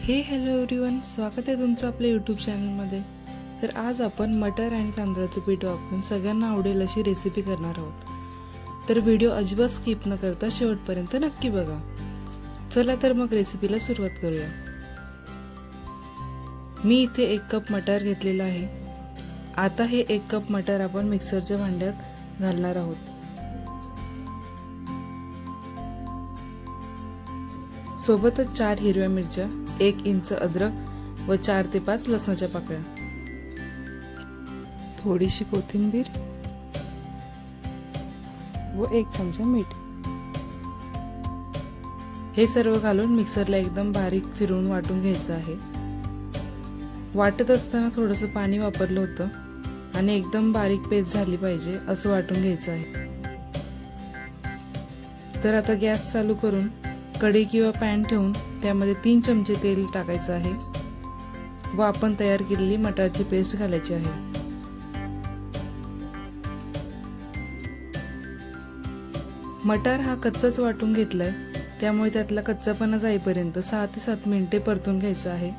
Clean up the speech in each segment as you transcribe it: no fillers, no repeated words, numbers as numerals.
Hello everyone, स्वागत आहे तुमचं आपल्या यूट्यूब चॅनलमध्ये। तर आज आपण मटर आणि तांदळाचं पीठ वापरून सगळ्यांना आवडेल अशी रेसिपी करणार आहोत। तर व्हिडिओ अजिबात स्किप न करता शेवटपर्यंत नक्की बघा। चला तर मग रेसिपीला सुरुवात करूया। मी इथे 1 कप मटर घेतलेला आहे। आता हे 1 कप मटर आपण मिक्सरच्या भांड्यात घालणार आहोत। सोबतच 4 हिरव्या मिरच्या, 1 इंच अद्रक व 4 ते 5 लसणाच्या पाकळ्या, थोडीशी कोथिंबीर व 1 चमचा मीठ हे सर्व घालून मिक्सरला एकदम बारीक फिरवून वाटून घ्यायचं आहे। वाटत असताना थोडंसं पाणी वापरलं होतं आणि एकदम बारीक पेस्ट झाली पाहिजे असं वाटून घ्यायचं आहे। तर आता गॅस चालू करून कढई किंवा पॅन ठेवून त्यामध्ये 3 चमचे तेल टाकायचं आहे व आपण तयार केलेली मटारची पेस्ट घालायची आहे। मटार हा कच्चाच वाटून घेतलाय, त्यामुळे त्यातला कच्चापणा जाईपर्यंत 6 ते 7 मिनिटे परतून घ्यायचं आहे।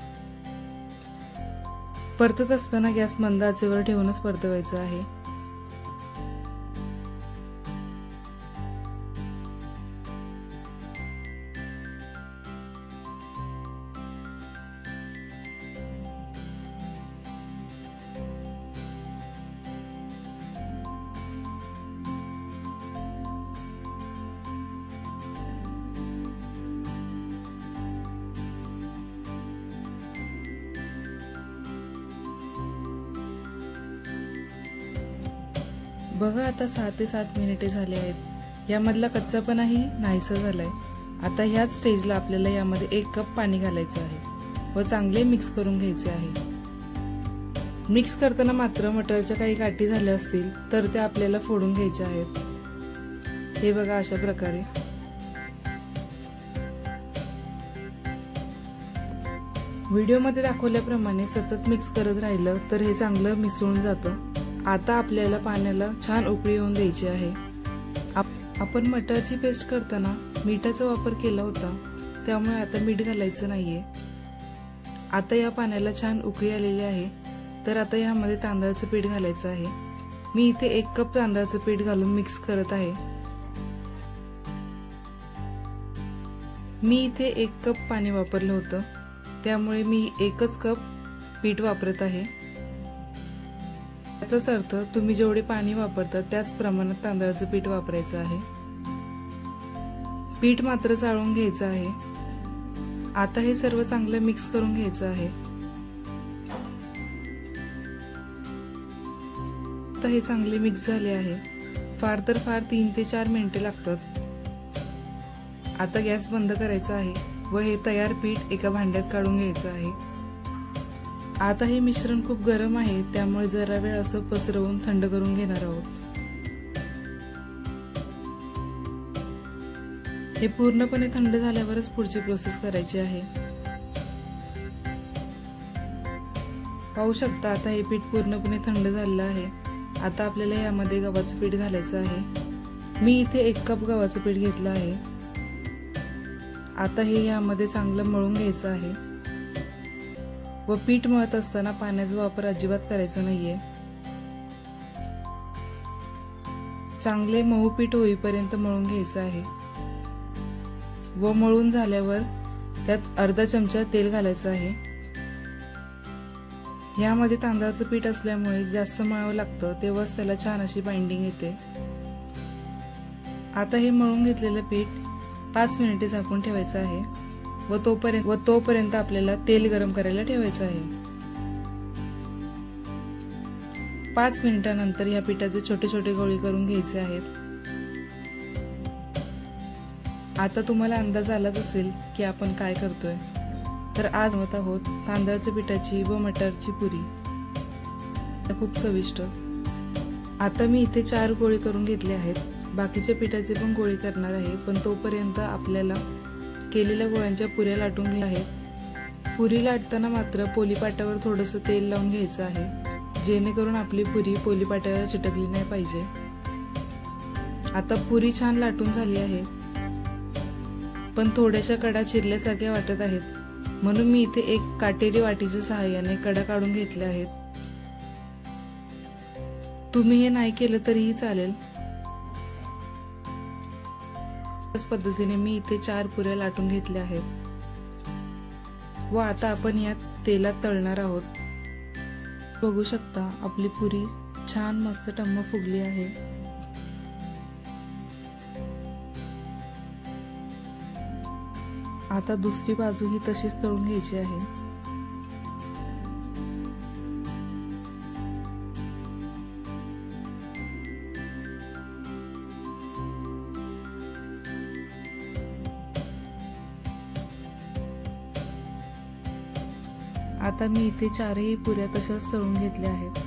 परतत असताना गॅस मंद आचेवर ठेवूनच परतवायचं आहे। बघा आता 6 ते 7 मिनिटे झाले आहेत। यामधला कच्चापणाही नाहीसा झालाय। आता ह्याच स्टेजला आपल्याला यामध्ये 1 कप पाणी घालायचं आहे व चांगले मिक्स करून घ्यायचे आहे। मिक्स करताना मात्र मटरच्या काही गाठी झाल्या असतील तर त्या आपल्याला फोडून घ्यायच्या आहेत। हे बघा अशा प्रकारे। व्हिडिओमध्ये दाखवल्याप्रमाणे सतत मिक्स करत राहिलं तर हे चांगलं मिसळून जातं। आता आपल्याला पाण्याला छान उकळी येऊन द्यायची आहे। आपण मटरची पेस्ट करताना मीठाचा वापर केला होता, त्यामुळे आता मीठ घालायचं नाहीये। आता या पाण्याला छान उकळी आलेली आहे, तर आता यामध्ये तांदळाचं पीठ घालायचं आहे। मी इथे 1 कप तांदळाचं पीठ घालून मिक्स करत आहे। मी इथे 1 कप पाणी वापरलं होतं, त्यामुळे मी 1च कप पीठ वापरत आहे। याचाच अर्थ तुम्ही जेवढे पाणी वापरता त्याच प्रमाणात तांदळाचं पीठ वापरायचं आहे। पीठ मात्र चाळून घ्यायचं आहे। आता हे सर्व चांगलं मिक्स करून घ्यायचं आहे। आता हे चांगले मिक्स झाले आहे। फार तर फार 3 ते 4 मिनिटे लागतात। आता गॅस बंद करायचा आहे व हे तयार पीठ एका भांड्यात काढून घ्यायचं आहे। आता हे मिश्रण खूप गरम आहे, त्यामुळे जरा वेळ असं पसरवून थंड करून घेणार आहोत। हे पूर्णपणे थंड झाल्यावरच पुढची प्रोसेस करायची आहे। पाहू शकता आता हे पीठ पूर्णपणे थंड झालेलं आहे। आता आपल्याला यामध्ये गव्हाचं पीठ घालायचं आहे। मी इथे 1 कप गव्हाचं पीठ घेतलं आहे। आता हे यामध्ये चांगलं मळून घ्यायचं आहे व पीठ मळत असताना पाण्याचा वापर अजिबात करायचा नाहीये। चांगले मऊ पीठ होईपर्यंत मळून घ्यायचं आहे व मळून झाल्यावर त्यात अर्धा चमचा तेल घालायचं आहे। यामध्ये तांदळाचं पीठ असल्यामुळे जास्त मळावं लागतं, तेव्हाच त्याला छान अशी बाइंडिंग येते। आता हे मळून घेतलेलं पीठ 5 मिनिटे झाकून ठेवायचं आहे व तोपर्यंत आपल्याला तेल गरम करायला ठेवायचं आहे। 5 मिनिटांनंतर या पिठाचे छोटे छोटे गोळे करून घ्यायचे आहेत। आता तुम्हाला अंदाज आलाच असेल की आपण काय करतोय। तर आज बनवत आहोत तांदळाच्या पिठाची व मटारची पुरी, खूप चविष्ट। आता मी इथे 4 गोळे करून घेतले आहेत। बाकीच्या पिठाचे पण गोळे करणार आहे, पण तोपर्यंत आपल्याला केलेल्या गोळ्यांच्या पुऱ्या लाटून घ्यायच्या आहेत। पुरी लाटताना मात्र पोलीपाटावर थोडंसं तेल लावून घ्यायचं आहे, जेणेकरून आपली पुरी पोलीपाट्याला चिटकली नाही पाहिजे। आता पुरी छान लाटून झाली आहे, पण थोड्याशा कडा चिरल्यासारख्या वाटत आहेत। म्हणून मी इथे एक काटेरी वाटीच्या सहाय्याने कडा काढून घेतल्या आहेत. तुम्ही हे नाही केलं तरीही चालेल. त्याच पद्धतीने मी इथे 4 पुऱ्या लाटून घेतल्या आहेत व आता आपण यात तेलात तळणार आहोत. बघू शकता आपली पुरी छान मस्त टम्म फुगली आहे. आता दुसरी बाजू ही तशीच तळून घ्यायची आहे. आता मी इथे 4ही पुऱ्या तशाच तळून घेतल्या आहेत.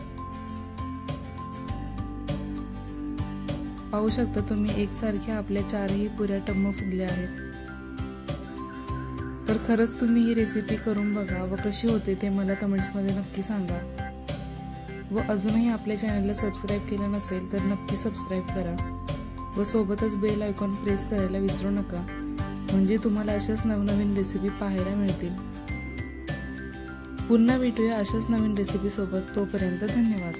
पाहू शकता तुम्ही एकसारख्या आपल्या 4ही पुऱ्या टम्म फुगल्या आहेत. तर खरंच तुम्ही ही रेसिपी करून बघा व कशी होते ते मला कमेंट्समध्ये नक्की सांगा. व अजूनही आपल्या चॅनलला सबस्क्राईब केलं नसेल तर नक्की सबस्क्राईब करा व सोबतच बेल आयकॉन प्रेस करायला विसरू नका, म्हणजे तुम्हाला अशाच नवनवीन रेसिपी पाहायला मिळतील. पुन्हा भेटूया अशाच नवीन रेसिपी सोबत. तोपर्यंत धन्यवाद.